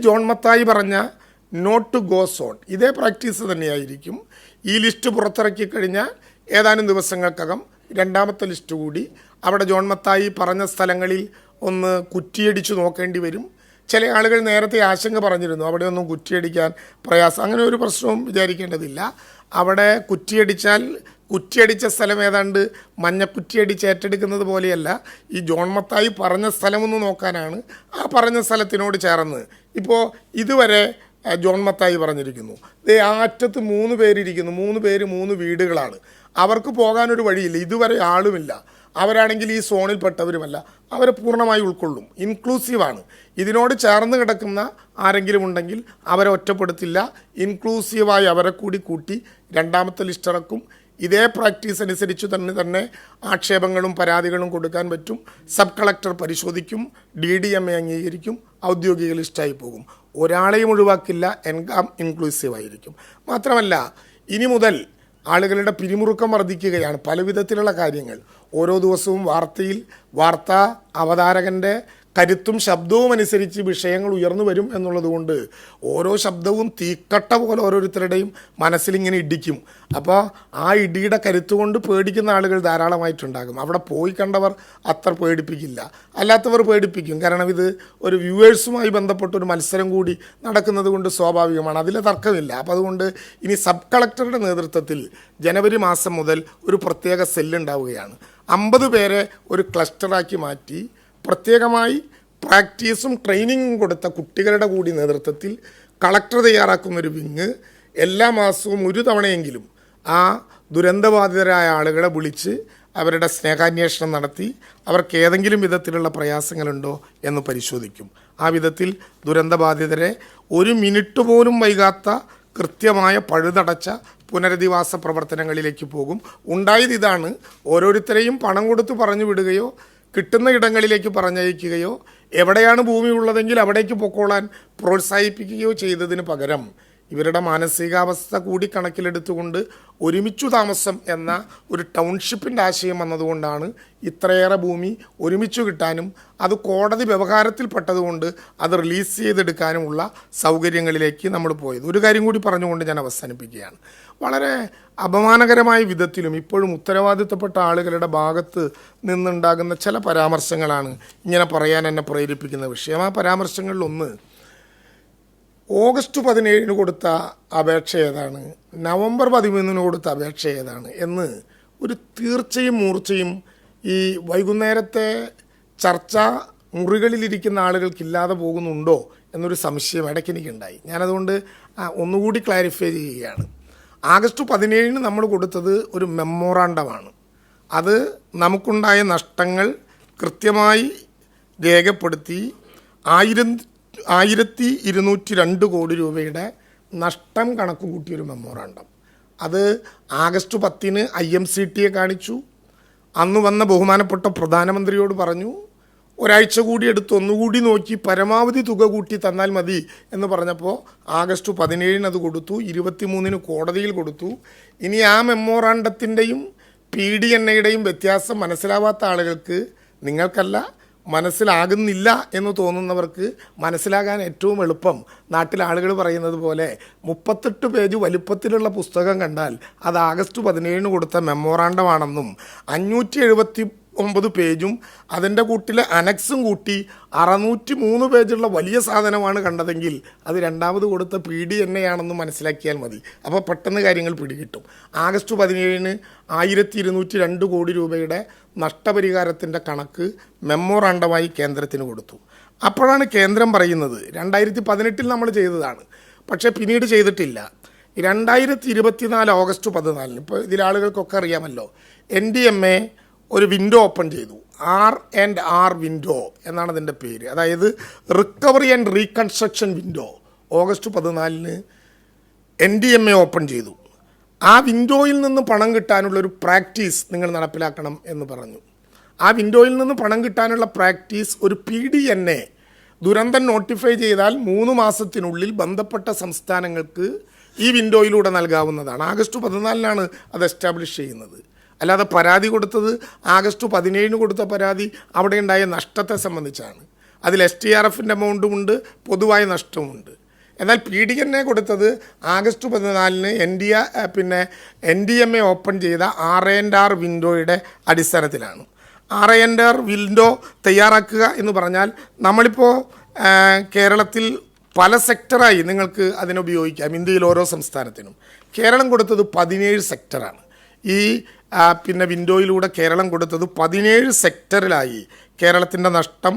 John Mathai പറഞ്ഞ not to go zone ഇതേ practice തന്നെയായിരിക്കും. ഈ ലിസ്റ്റ് പുറത്തിറക്കി കഴിഞ്ഞാൽ ഏതാനും ദിവസങ്ങൾക്കകം രണ്ടാമത്തെ ലിസ്റ്റ് കൂടി അവിടെ ജോൺ മത്തായി പറഞ്ഞ സ്ഥലങ്ങളിൽ ഒന്ന് കുറ്റിയടിച്ചു നോക്കേണ്ടി വരും. ചില ആളുകൾ നേരത്തെ ആശങ്ക പറഞ്ഞിരുന്നു അവിടെ ഒന്നും കുറ്റിയടിക്കാൻ പ്രയാസം. അങ്ങനെ ഒരു പ്രശ്നവും വിചാരിക്കേണ്ടതില്ല. അവിടെ കുറ്റിയടിച്ച സ്ഥലം ഏതാണ്ട് മഞ്ഞക്കുറ്റിയടിച്ച് ഏറ്റെടുക്കുന്നത് പോലെയല്ല. ഈ ജോൺ മത്തായി പറഞ്ഞ സ്ഥലമൊന്ന് നോക്കാനാണ്. ആ പറഞ്ഞ സ്ഥലത്തിനോട് ചേർന്ന് ഇപ്പോൾ ഇതുവരെ ജോൺ മത്തായി പറഞ്ഞിരിക്കുന്നു. ആ അറ്റത്ത് 3 പേരിരിക്കുന്നു. 3 പേര് 3 വീടുകളാണ്. അവർക്ക് പോകാനൊരു വഴിയില്ല. ഇതുവരെ ആളുമില്ല. അവരാണെങ്കിൽ ഈ സോണിൽപ്പെട്ടവരുമല്ല. അവരെ പൂർണ്ണമായി ഉൾക്കൊള്ളും. ഇൻക്ലൂസീവാണ്. ഇതിനോട് ചേർന്ന് കിടക്കുന്ന ആരെങ്കിലും ഉണ്ടെങ്കിൽ അവരെ ഒറ്റപ്പെടുത്തില്ല. ഇൻക്ലൂസീവായി അവരെ കൂടി കൂട്ടി രണ്ടാമത്തെ ലിസ്റ്റ് ഇറക്കും. ഇതേ പ്രാക്ടീസ് അനുസരിച്ച് തന്നെ ആക്ഷേപങ്ങളും പരാതികളും കൊടുക്കാൻ പറ്റും. സബ് കളക്ടർ പരിശോധിക്കും, DDMA അംഗീകരിക്കും, ഔദ്യോഗിക ലിസ്റ്റായി പോകും. ഒരാളെയും ഒഴിവാക്കില്ല. എൻകാം ഇൻക്ലൂസീവായിരിക്കും. മാത്രമല്ല ഇനി മുതൽ ആളുകളുടെ പിരിമുറുക്കം വർദ്ധിക്കുകയാണ്. പല വിധത്തിലുള്ള കാര്യങ്ങൾ ഓരോ ദിവസവും വാർത്താ അവതാരകൻ്റെ കരുത്തും ശബ്ദവും അനുസരിച്ച് വിഷയങ്ങൾ ഉയർന്നു വരും എന്നുള്ളതുകൊണ്ട് ഓരോ ശബ്ദവും തീക്കട്ട പോലെ ഓരോരുത്തരുടെയും മനസ്സിലിങ്ങനെ ഇടിക്കും. അപ്പോൾ ആ ഇടിയുടെ കരുത്തുകൊണ്ട് പേടിക്കുന്ന ആളുകൾ ധാരാളമായിട്ടുണ്ടാകും. അവിടെ പോയി കണ്ടവർ അത്ര പേടിപ്പിക്കില്ല, അല്ലാത്തവർ പേടിപ്പിക്കും. കാരണം ഇത് ഒരു വ്യൂവേഴ്സുമായി ബന്ധപ്പെട്ടൊരു മത്സരം കൂടി നടക്കുന്നത് കൊണ്ട് സ്വാഭാവികമാണ്, അതിൽ തർക്കമില്ല. അപ്പോൾ അതുകൊണ്ട് ഇനി സബ് കളക്ടറുടെ നേതൃത്വത്തിൽ ജനുവരി മാസം മുതൽ ഒരു പ്രത്യേക സെല്ലുണ്ടാവുകയാണ്. 50 പേരെ ഒരു ക്ലസ്റ്ററാക്കി മാറ്റി പ്രത്യേകമായി പ്രാക്ടീസും ട്രെയിനിങ്ങും കൊടുത്ത കുട്ടികളുടെ കൂടി നേതൃത്വത്തിൽ കളക്ടർ തയ്യാറാക്കുന്നൊരു വിങ് എല്ലാ മാസവും ഒരു തവണയെങ്കിലും ആ ദുരന്തബാധിതരായ ആളുകളെ വിളിച്ച് അവരുടെ സ്നേഹാന്വേഷണം നടത്തി അവർക്ക് ഏതെങ്കിലും വിധത്തിലുള്ള പ്രയാസങ്ങളുണ്ടോ എന്ന് പരിശോധിക്കും. ആ വിധത്തിൽ ദുരന്തബാധിതരെ 1 മിനിറ്റ് പോലും വൈകാത്ത കൃത്യമായ പഴുതടച്ച പുനരധിവാസ പ്രവർത്തനങ്ങളിലേക്ക് പോകും. ഉണ്ടായത് ഇതാണ്: ഓരോരുത്തരെയും പണം കൊടുത്ത് പറഞ്ഞു വിടുകയോ കിട്ടുന്ന ഇടങ്ങളിലേക്ക് പറഞ്ഞയക്കുകയോ എവിടെയാണ് ഭൂമി ഉള്ളതെങ്കിൽ അവിടേക്ക് പൊക്കോളാൻ പ്രോത്സാഹിപ്പിക്കുകയോ ചെയ്തതിന് പകരം ഇവരുടെ മാനസികാവസ്ഥ കൂടി കണക്കിലെടുത്തുകൊണ്ട് ഒരുമിച്ചു താമസം എന്ന ഒരു ടൗൺഷിപ്പിൻ്റെ ആശയം വന്നതുകൊണ്ടാണ് ഇത്രയേറെ ഭൂമി ഒരുമിച്ചു കിട്ടാനും അത് കോടതി വ്യവഹാരത്തിൽപ്പെട്ടതുകൊണ്ട് അത് റിലീസ് ചെയ്തെടുക്കാനുമുള്ള സൗകര്യങ്ങളിലേക്ക് നമ്മൾ പോയത്. ഒരു കാര്യം കൂടി പറഞ്ഞുകൊണ്ട് ഞാൻ അവസാനിപ്പിക്കുകയാണ്. വളരെ അപമാനകരമായ വിധത്തിലും ഇപ്പോഴും ഉത്തരവാദിത്തപ്പെട്ട ആളുകളുടെ ഭാഗത്ത് നിന്നുണ്ടാകുന്ന ചില പരാമർശങ്ങളാണ് ഇങ്ങനെ പറയാൻ എന്നെ പ്രേരിപ്പിക്കുന്ന വിഷയം. ആ പരാമർശങ്ങളിലൊന്ന്, ഓഗസ്റ്റ് 17 കൊടുത്ത അപേക്ഷ ഏതാണ്, നവംബർ 13 കൊടുത്ത അപേക്ഷ ഏതാണ് എന്ന് ഒരു തീർച്ചയും മൂർച്ചയും ഈ വൈകുന്നേരത്തെ ചർച്ചാ മുറികളിലിരിക്കുന്ന ആളുകൾക്കില്ലാതെ പോകുന്നുണ്ടോ എന്നൊരു സംശയം ഇടയ്ക്കെനിക്കുണ്ടായി. ഞാനതുകൊണ്ട് ഒന്നുകൂടി ക്ലാരിഫൈ ചെയ്യുകയാണ്. ആഗസ്റ്റ് 17 നമ്മൾ കൊടുത്തത് ഒരു മെമ്മോറാണ്ടമാണ്. അത് നമുക്കുണ്ടായ നഷ്ടങ്ങൾ കൃത്യമായി രേഖപ്പെടുത്തി 1202 കോടി രൂപയുടെ നഷ്ടം കണക്ക് കൂട്ടിയൊരു മെമ്മോറാണ്ടം. അത് ആഗസ്റ്റ് 10 IMCTയെ കാണിച്ചു. അന്ന് വന്ന ബഹുമാനപ്പെട്ട പ്രധാനമന്ത്രിയോട് പറഞ്ഞു, ഒരാഴ്ച കൂടി എടുത്ത് ഒന്നുകൂടി നോക്കി പരമാവധി തുക കൂട്ടി തന്നാൽ മതി എന്ന് പറഞ്ഞപ്പോൾ ആഗസ്റ്റ് 17 അത് കൊടുത്തു. 23 കോടതിയിൽ കൊടുത്തു. ഇനി ആ മെമ്മോറാണ്ടത്തിൻ്റെയും PDNAയുടെയും വ്യത്യാസം മനസ്സിലാവാത്ത ആളുകൾക്ക്, നിങ്ങൾക്കല്ല മനസ്സിലാകുന്നില്ല എന്ന് തോന്നുന്നവർക്ക് മനസ്സിലാകാൻ ഏറ്റവും എളുപ്പം നാട്ടിലെ ആളുകൾ പറയുന്നത് പോലെ 38 പേജ് വലുപ്പത്തിലുള്ള പുസ്തകം കണ്ടാൽ അത് ആഗസ്റ്റ് 17 കൊടുത്ത മെമ്മോറാണ്ടമാണെന്നും 579 പേജും അതിൻ്റെ കൂട്ടിലെ അനക്സും കൂട്ടി 603 പേജുള്ള വലിയ സാധനമാണ് കണ്ടതെങ്കിൽ അത് രണ്ടാമത് കൊടുത്ത PDNAയാണെന്നും മനസ്സിലാക്കിയാൽ മതി. അപ്പോൾ പെട്ടെന്ന് കാര്യങ്ങൾ പിടികിട്ടും. ആഗസ്റ്റ് 17 1202 കോടി രൂപയുടെ നഷ്ടപരിഹാരത്തിൻ്റെ കണക്ക് മെമ്മോറാണ്ടമായി കേന്ദ്രത്തിന് കൊടുത്തു. അപ്പോഴാണ് കേന്ദ്രം പറയുന്നത് 2018 നമ്മൾ ചെയ്തതാണ്, പക്ഷേ പിന്നീട് ചെയ്തിട്ടില്ല. 2024 ഓഗസ്റ്റ് 14 ഇപ്പോൾ ഇതിലാളുകൾക്കൊക്കെ അറിയാമല്ലോ, NDMA ഒരു വിൻഡോ ഓപ്പൺ ചെയ്തു. R&R വിൻഡോ എന്നാണ് അതിൻ്റെ പേര്. അതായത് recovery and reconstruction window. August 14 NDMA open ചെയ്തു. ആ വിൻഡോയിൽ നിന്ന് പണം കിട്ടാനുള്ളൊരു പ്രാക്ടീസ് നിങ്ങൾ നടപ്പിലാക്കണം എന്ന് പറഞ്ഞു. ആ വിൻഡോയിൽ നിന്ന് പണം കിട്ടാനുള്ള പ്രാക്ടീസ് ഒരു PDNA ദുരന്തം നോട്ടിഫൈ ചെയ്താൽ 3 മാസത്തിനുള്ളിൽ ബന്ധപ്പെട്ട സംസ്ഥാനങ്ങൾക്ക് ഈ വിൻഡോയിലൂടെ നൽകാവുന്നതാണ്. ആഗസ്റ്റ് 14 അത് എസ്റ്റാബ്ലിഷ് ചെയ്യുന്നത്. അല്ലാതെ പരാതി കൊടുത്തത് ആഗസ്റ്റ് 17 കൊടുത്ത പരാതി അവിടെ ഉണ്ടായ നഷ്ടത്തെ സംബന്ധിച്ചാണ്. അതിൽ STRFൻ്റെ എമൗണ്ടും ഉണ്ട്, പൊതുവായ നഷ്ടവുമുണ്ട്. എന്നാൽ PDNA കൊടുത്തത് ആഗസ്റ്റ് 14-ന് NDMA ഓപ്പൺ ചെയ്ത R&R വിൻഡോയുടെ അടിസ്ഥാനത്തിലാണ്. R&R വിൻഡോ തയ്യാറാക്കുക എന്ന് പറഞ്ഞാൽ നമ്മളിപ്പോൾ കേരളത്തിൽ പല സെക്ടറായി നിങ്ങൾക്ക് അതിനുപയോഗിക്കാം, ഇന്ത്യയിൽ ഓരോ സംസ്ഥാനത്തിനും. കേരളം കൊടുത്തത് 17 സെക്ടറാണ്. ഈ വിൻഡോയിലൂടെ കേരളം കൊടുത്തത് 17 സെക്ടറിലായി കേരളത്തിൻ്റെ നഷ്ടം